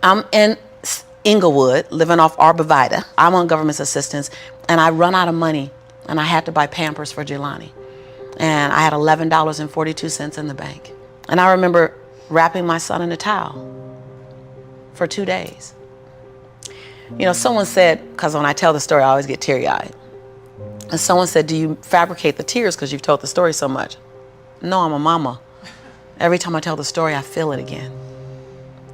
I'm in Inglewood, living off Arborvitae. I'm on government assistance, and I run out of money, and I had to buy Pampers for Jelani. And I had $11.42 in the bank. And I remember wrapping my son in a towel for 2 days. You know, someone said, because when I tell the story, I always get teary-eyed. And someone said, do you fabricate the tears because you've told the story so much? No, I'm a mama. Every time I tell the story, I feel it again.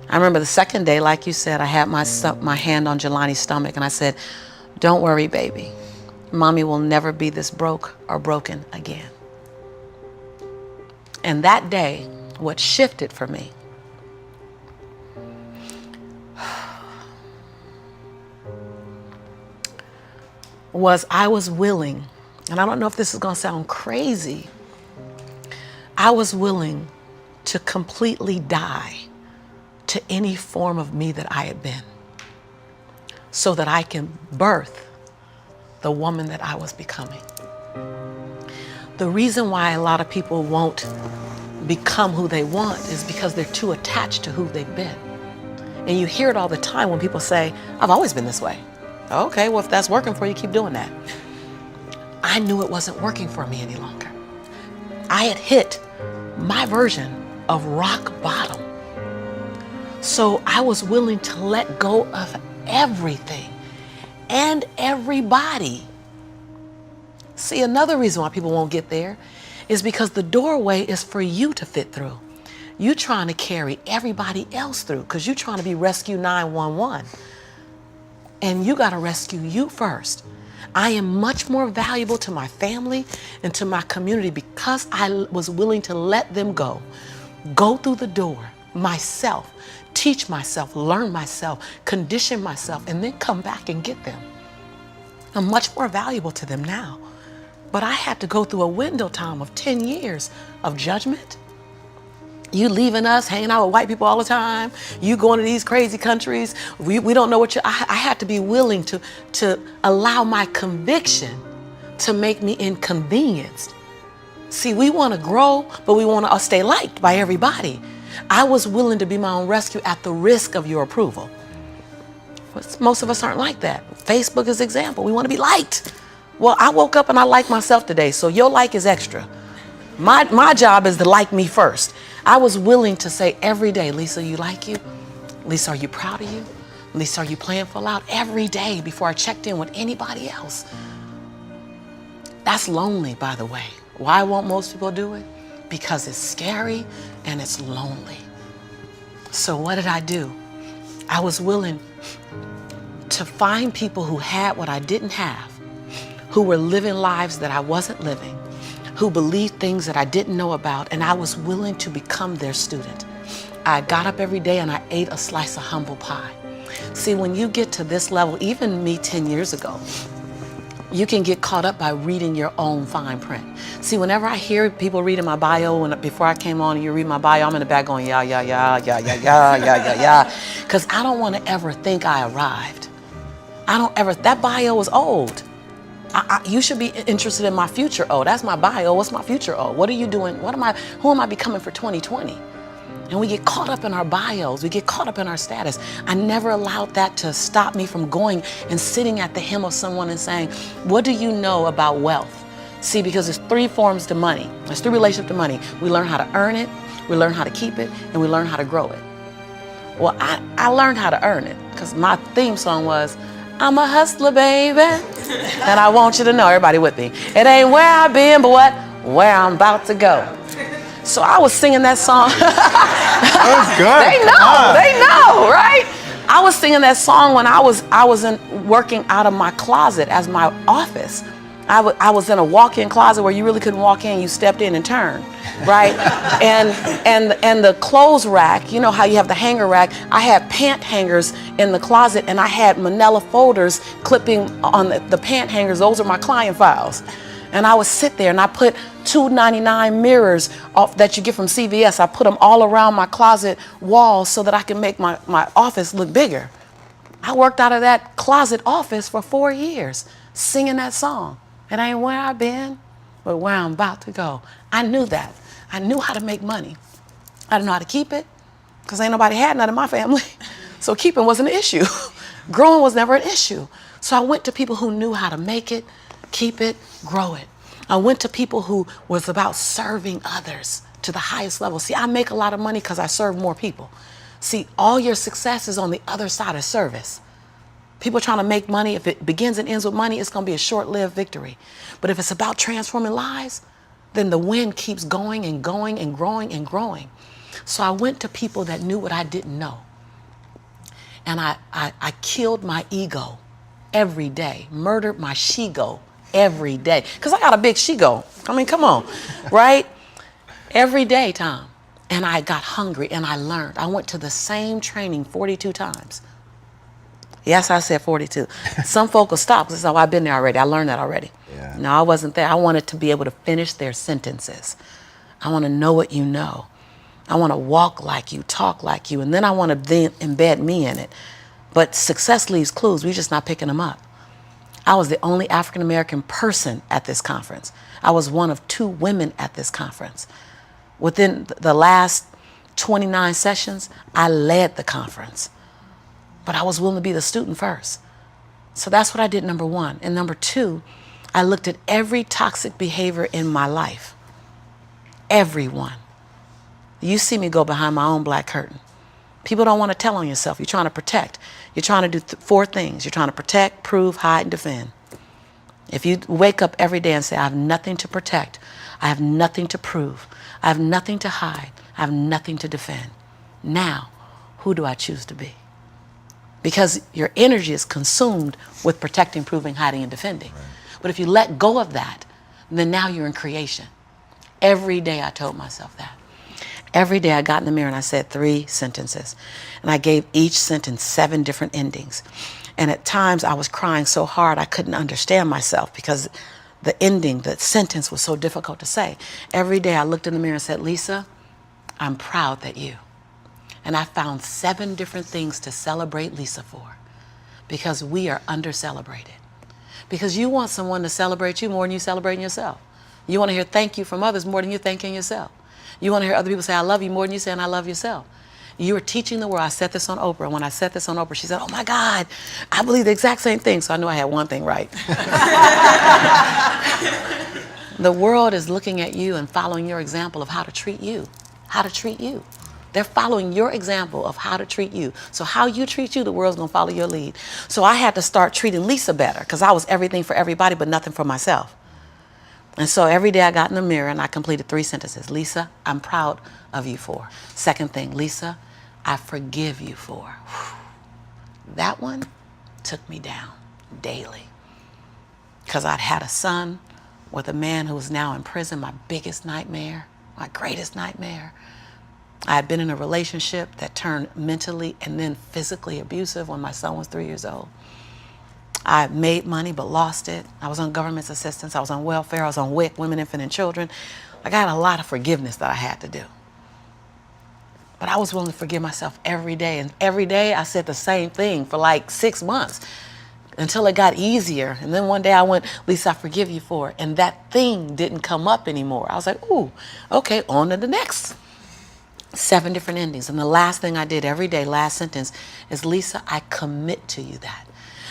I remember the second day, like you said, I had my hand on Jelani's stomach, and I said, don't worry, baby. Mommy will never be this broke or broken again. And that day, what shifted for me was I was willing, and I don't know if this is going to sound crazy, I was willing to completely die to any form of me that I had been so that I can birth the woman that I was becoming. The reason why a lot of people won't become who they want is because they're too attached to who they've been. And you hear it all the time when people say, I've always been this way. Okay, well, if that's working for you, keep doing that. I knew it wasn't working for me any longer. I had hit my version of rock bottom. So I was willing to let go of everything and everybody. See, another reason why people won't get there is because the doorway is for you to fit through. You trying to carry everybody else through because you're trying to be Rescue 911. And you got to rescue you first. I am much more valuable to my family and to my community because I was willing to let them go through the door myself, teach myself, learn myself, condition myself, and then come back and get them. I'm much more valuable to them now. But I had to go through a window time of 10 years of judgment. You leaving us, hanging out with white people all the time. You going to these crazy countries. We don't know what you, I had to be willing to allow my conviction to make me inconvenienced. See, we want to grow, but we want to stay liked by everybody. I was willing to be my own rescue at the risk of your approval. But most of us aren't like that. Facebook is an example. We want to be liked. Well, I woke up and I like myself today, so your like is extra. My job is to like me first. I was willing to say every day, Lisa, you like you? Lisa, are you proud of you? Lisa, are you playing full out? Every day before I checked in with anybody else. That's lonely, by the way. Why won't most people do it? Because it's scary and it's lonely. So what did I do? I was willing to find people who had what I didn't have, who were living lives that I wasn't living, who believed things that I didn't know about, and I was willing to become their student. I got up every day and I ate a slice of humble pie. See, when you get to this level, even me 10 years ago, you can get caught up by reading your own fine print. See, whenever I hear people reading my bio, before I came on and you read my bio, I'm in the back going, yeah, yeah, yeah, yeah, yeah, yeah, yeah, yeah, yeah. Because I don't want to ever think I arrived. That bio is old. You should be interested in my future. Oh, that's my bio. What's my future? Oh, what are you doing? Who am I becoming for 2020? And we get caught up in our bios. We get caught up in our status. I never allowed that to stop me from going and sitting at the hem of someone and saying, what do you know about wealth? See, because there's 3 forms to money. There's 3 relationships to money. We learn how to earn it, we learn how to keep it, and we learn how to grow it. Well, I learned how to earn it because my theme song was, I'm a hustler, baby. And I want you to know, everybody with me, it ain't where I've been, but where I'm about to go. So I was singing that song. That was good. They know, right? I was singing that song when I was working out of my closet as my office. I was in a walk-in closet where you really couldn't walk in, you stepped in and turned, right? and the clothes rack, you know how you have the hanger rack, I had pant hangers in the closet and I had manila folders clipping on the pant hangers. Those are my client files. And I would sit there and I put $2.99 mirrors that you get from CVS. I put them all around my closet walls so that I can make my office look bigger. I worked out of that closet office for 4 years, singing that song. It ain't where I've been, but where I'm about to go. I knew that. I knew how to make money. I didn't know how to keep it because ain't nobody had none in my family. So keeping wasn't an issue. Growing was never an issue. So I went to people who knew how to make it, keep it, grow it. I went to people who was about serving others to the highest level. See, I make a lot of money because I serve more people. See, all your success is on the other side of service. People trying to make money, if it begins and ends with money, it's going to be a short-lived victory. But if it's about transforming lives, then the wind keeps going and going and growing and growing. So I went to people that knew what I didn't know. And I killed my ego every day, murdered my she-go every day. Because I got a big she-go. I mean, come on, right? Every day, Tom. And I got hungry and I learned. I went to the same training 42 times. Yes, I said 42. Some folk will stop because I've been there already. I learned that already. Yeah. No, I wasn't there. I wanted to be able to finish their sentences. I want to know what you know. I want to walk like you, talk like you, and then I want to then embed me in it. But success leaves clues. We're just not picking them up. I was the only African-American person at this conference. I was one of 2 women at this conference. Within the last 29 sessions, I led the conference. But I was willing to be the student first. So that's what I did, number 1. And number 2, I looked at every toxic behavior in my life. Everyone. You see me go behind my own black curtain. People don't want to tell on yourself. You're trying to protect. You're trying to do 4 things. You're trying to protect, prove, hide, and defend. If you wake up every day and say, I have nothing to protect, I have nothing to prove, I have nothing to hide, I have nothing to defend. Now, who do I choose to be? Because your energy is consumed with protecting, proving, hiding, and defending. Right. But if you let go of that, then now you're in creation. Every day I told myself that. Every day I got in the mirror and I said 3 sentences. And I gave each sentence 7 different endings. And at times I was crying so hard I couldn't understand myself because the ending, the sentence was so difficult to say. Every day I looked in the mirror and said, Lisa, I'm proud that you. And I found 7 different things to celebrate Lisa for because we are under-celebrated. Because you want someone to celebrate you more than you celebrating yourself. You want to hear thank you from others more than you're thanking yourself. You want to hear other people say, I love you more than you saying I love yourself. You are teaching the world. I said this on Oprah. And when I said this on Oprah, she said, oh my God, I believe the exact same thing. So I knew I had one thing right. The world is looking at you and following your example of how to treat you. How to treat you. They're following your example of how to treat you. So how you treat you, the world's going to follow your lead. So I had to start treating Lisa better because I was everything for everybody but nothing for myself. And so every day I got in the mirror and I completed 3 sentences. Lisa, I'm proud of you for. Second thing, Lisa, I forgive you for. That one took me down daily because I'd had a son with a man who was now in prison, my biggest nightmare, my greatest nightmare. I had been in a relationship that turned mentally and then physically abusive when my son was 3 years old. I made money but lost it. I was on government assistance. I was on welfare. I was on WIC, Women, Infant, and Children. I got a lot of forgiveness that I had to do. But I was willing to forgive myself every day. And every day I said the same thing for like 6 months until it got easier. And then one day I went, Lisa, I forgive you for it. And that thing didn't come up anymore. I was like, ooh, okay, on to the next. 7 different endings. And the last thing I did every day, last sentence, is Lisa, I commit to you that.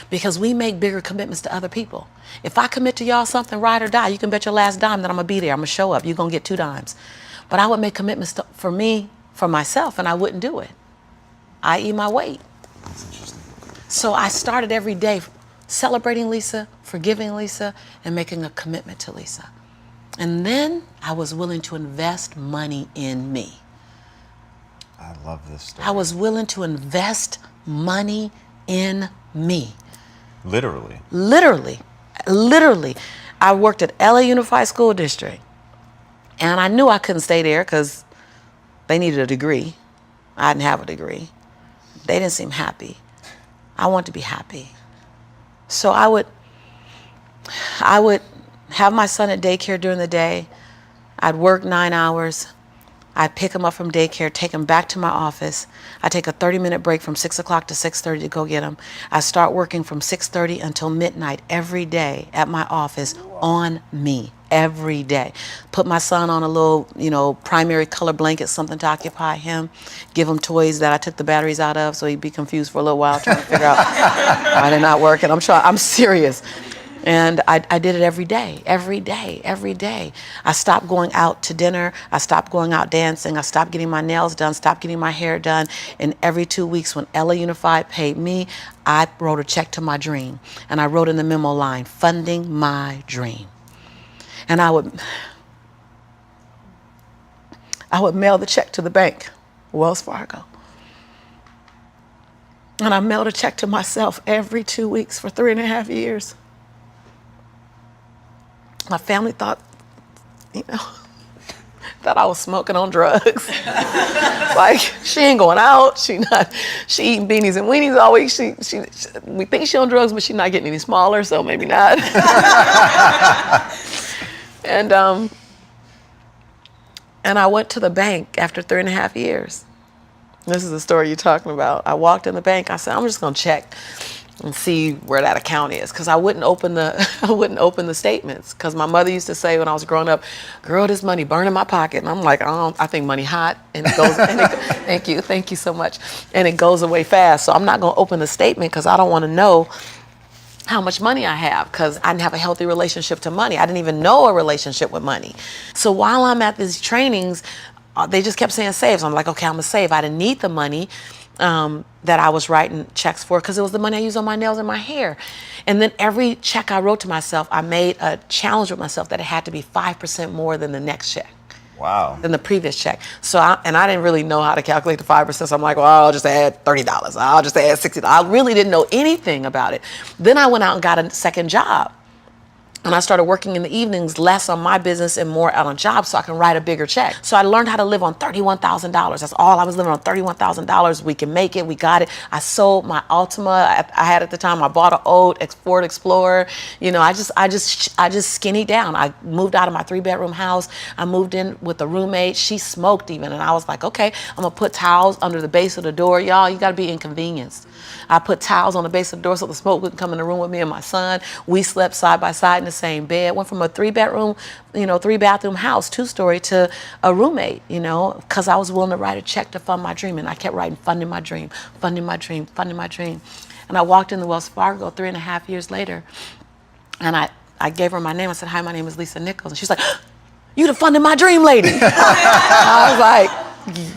Because we make bigger commitments to other people. If I commit to y'all something, ride or die, you can bet your last dime that I'm going to be there. I'm going to show up. You're going to get 2 dimes. But I would make commitments for me, for myself, and I wouldn't do it. I.e. my weight. That's interesting. So I started every day celebrating Lisa, forgiving Lisa, and making a commitment to Lisa. And then I was willing to invest money in me. I love this story. I was willing to invest money in me. Literally. Literally. I worked at LA Unified School District. And I knew I couldn't stay there because they needed a degree. I didn't have a degree. They didn't seem happy. I wanted to be happy. So I would have my son at daycare during the day. I'd work 9 hours. I pick him up from daycare, take him back to my office. I take a 30-minute break from 6 o'clock to 6:30 to go get him. I start working from 6:30 until midnight every day at my office on me, every day. Put my son on a little, primary color blanket, something to occupy him. Give him toys that I took the batteries out of so he'd be confused for a little while trying to figure out why they're not working. I'm serious. And I did it every day, every day, every day. I stopped going out to dinner. I stopped going out dancing. I stopped getting my nails done, stopped getting my hair done. And every 2 weeks when Ella Unified paid me, I wrote a check to my dream. And I wrote in the memo line, funding my dream. And I would mail the check to the bank, Wells Fargo. And I mailed a check to myself every 2 weeks for 3.5 years. My family thought I was smoking on drugs. Like, she ain't going out. She eating beanies and weenies all week. We think she on drugs, but she's not getting any smaller, so maybe not. And I went to the bank after 3.5 years. This is the story you're talking about. I walked in the bank. I said, I'm just gonna check and see where that account is, because I wouldn't open the statements, because my mother used to say when I was growing up, girl, this money burn in my pocket. And I'm like, I think money hot, and it goes. Thank you so much, and it goes away fast. So I'm not gonna open the statement because I don't want to know how much money I have, because I didn't have a healthy relationship to money. I didn't even know a relationship with money. So while I'm at these trainings, they just kept saying save. So I'm like, okay, I'm gonna save. I didn't need the money that I was writing checks for, because it was the money I used on my nails and my hair. And then every check I wrote to myself, I made a challenge with myself that it had to be 5% more than the next check. Wow. Than the previous check. So I didn't really know how to calculate the 5%. So I'm like, well, I'll just add $30. I'll just add $60. I really didn't know anything about it. Then I went out and got a second job. And I started working in the evenings, less on my business and more out on jobs, so I can write a bigger check. So I learned how to live on $31,000. That's all I was living on, $31,000. We can make it. We got it. I sold my Altima I had at the time. I bought an old Ford Explorer. I just skinnied down. I moved out of my 3-bedroom house. I moved in with a roommate. She smoked even, and I was like, okay, I'm gonna put towels under the base of the door. Y'all, you gotta be inconvenienced. I put towels on the base of the door so the smoke wouldn't come in the room with me and my son. We slept side by side in the same bed. Went from a 3-bedroom, 3-bathroom house, 2-story, to a roommate, because I was willing to write a check to fund my dream. And I kept writing, funding my dream, funding my dream, funding my dream. And I walked in the Wells Fargo 3.5 years later, and I gave her my name. I said, hi, my name is Lisa Nichols. And she's like, you the funding my dream lady. I was like,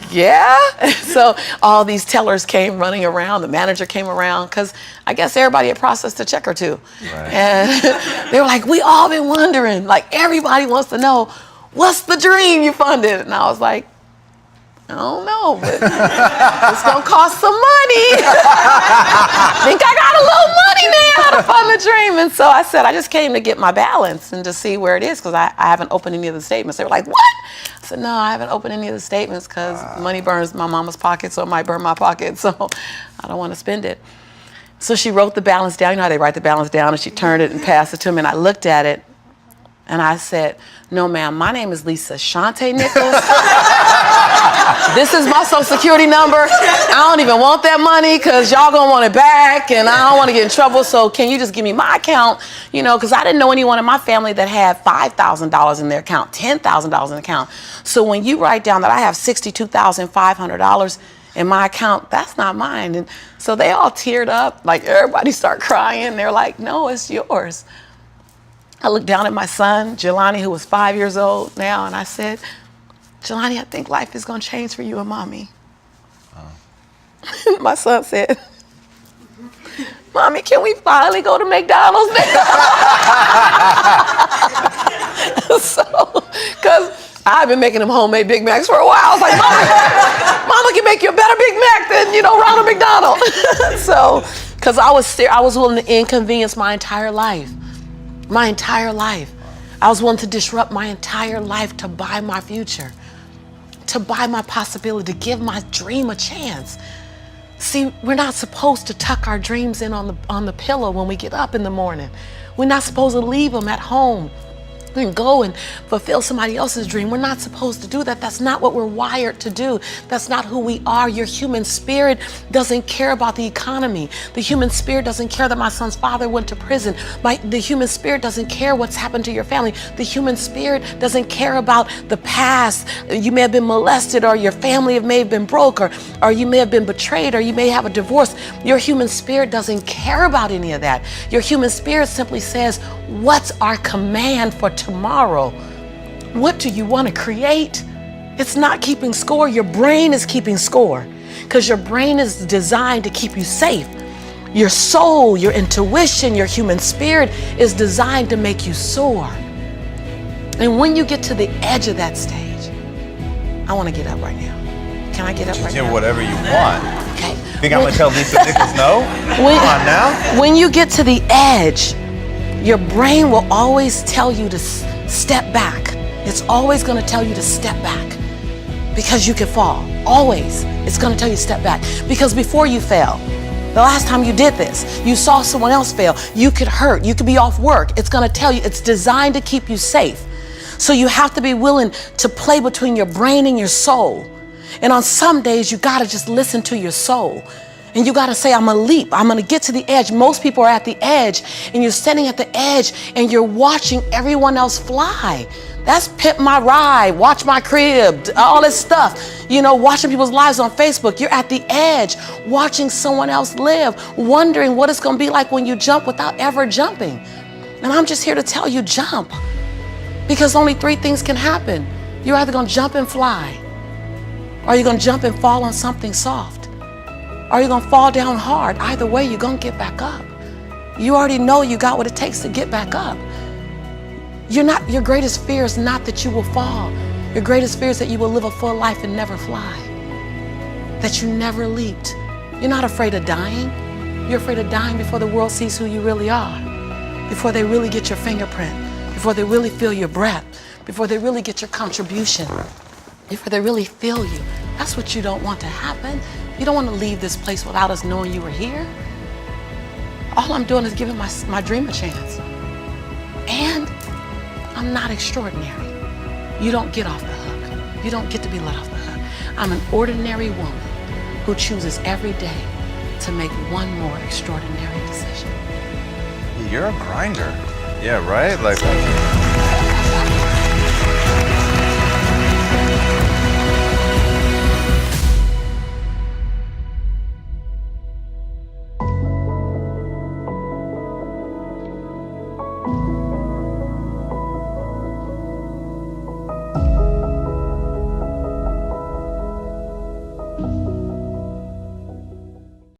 yeah. So all these tellers came running around. The manager came around, because I guess everybody had processed a check or two. Right. And they were like, we all been wondering, like, everybody wants to know, what's the dream you funded? And I was like, I don't know, but it's gonna cost some money. I think I got a little money now to fund the dream. And so I said, I just came to get my balance and to see where it is, because I haven't opened any of the statements. They were like, what? I said, no, I haven't opened any of the statements because money burns my mama's pocket, so it might burn my pocket, so I don't want to spend it. So she wrote the balance down. You know how they write the balance down, and she turned it and passed it to me, and I looked at it, and I said, no, ma'am, my name is Lisa Shante Nichols. This is my social security number. I don't even want that money because y'all gonna want it back, and I don't want to get in trouble, so can you just give me my account? Because I didn't know anyone in my family that had $5,000 in their account, $10,000 in the account. So when you write down that I have $62,500 in my account, that's not mine. And so they all teared up, like everybody started crying. They're like, no, it's yours. I looked down at my son, Jelani, who was 5 years old now, and I said, Jelani, I think life is going to change for you and mommy. My son said, Mommy, can we finally go to McDonald's now? So, because I've been making them homemade Big Macs for a while. I was like, Mama can make you a better Big Mac than, Ronald McDonald. So, because I was willing to inconvenience my entire life. My entire life. I was willing to disrupt my entire life to buy my future, to buy my possibility, to give my dream a chance. See, we're not supposed to tuck our dreams in on the pillow when we get up in the morning. We're not supposed to leave them at home and go and fulfill somebody else's dream. We're not supposed to do that. That's not what we're wired to do. That's not who we are. Your human spirit doesn't care about the economy. The human spirit doesn't care that my son's father went to prison. The human spirit doesn't care what's happened to your family. The human spirit doesn't care about the past. You may have been molested, or your family may have been broke, or you may have been betrayed, or you may have a divorce. Your human spirit doesn't care about any of that. Your human spirit simply says, what's our command for tomorrow? What do you want to create? It's not keeping score. Your brain is keeping score, because your brain is designed to keep you safe. Your soul, your intuition, your human spirit is designed to make you soar. And when you get to the edge of that stage, I want to get up right now. Can I get up right now? Whatever you want. Okay. Think I'm going to tell Lisa Nichols no? Come on now. When you get to the edge, your brain will always tell you to step back. It's always going to tell you to step back, because you can fall. Always. It's going to tell you to step back. Because before you fell, the last time you did this, you saw someone else fail. You could hurt. You could be off work. It's going to tell you. It's designed to keep you safe. So you have to be willing to play between your brain and your soul. And on some days, you got to just listen to your soul. And you got to say, I'm going to leap. I'm going to get to the edge. Most people are at the edge, and you're standing at the edge and you're watching everyone else fly. That's Pimp My Ride, Watch My Crib, all this stuff. You know, watching people's lives on Facebook. You're at the edge, watching someone else live, wondering what it's going to be like when you jump without ever jumping. And I'm just here to tell you, jump. Because only three things can happen. You're either going to jump and fly, or you're going to jump and fall on something soft, or you're going to fall down hard. Either way, you're going to get back up. You already know you got what it takes to get back up. Your greatest fear is not that you will fall. Your greatest fear is that you will live a full life and never fly, that you never leaped. You're not afraid of dying. You're afraid of dying before the world sees who you really are, before they really get your fingerprint, before they really feel your breath, before they really get your contribution, before they really feel you. That's what you don't want to happen. You don't want to leave this place without us knowing you were here. All I'm doing is giving my dream a chance. And I'm not extraordinary. You don't get off the hook. You don't get to be let off the hook. I'm an ordinary woman who chooses every day to make one more extraordinary decision. You're a grinder. Yeah, right? Like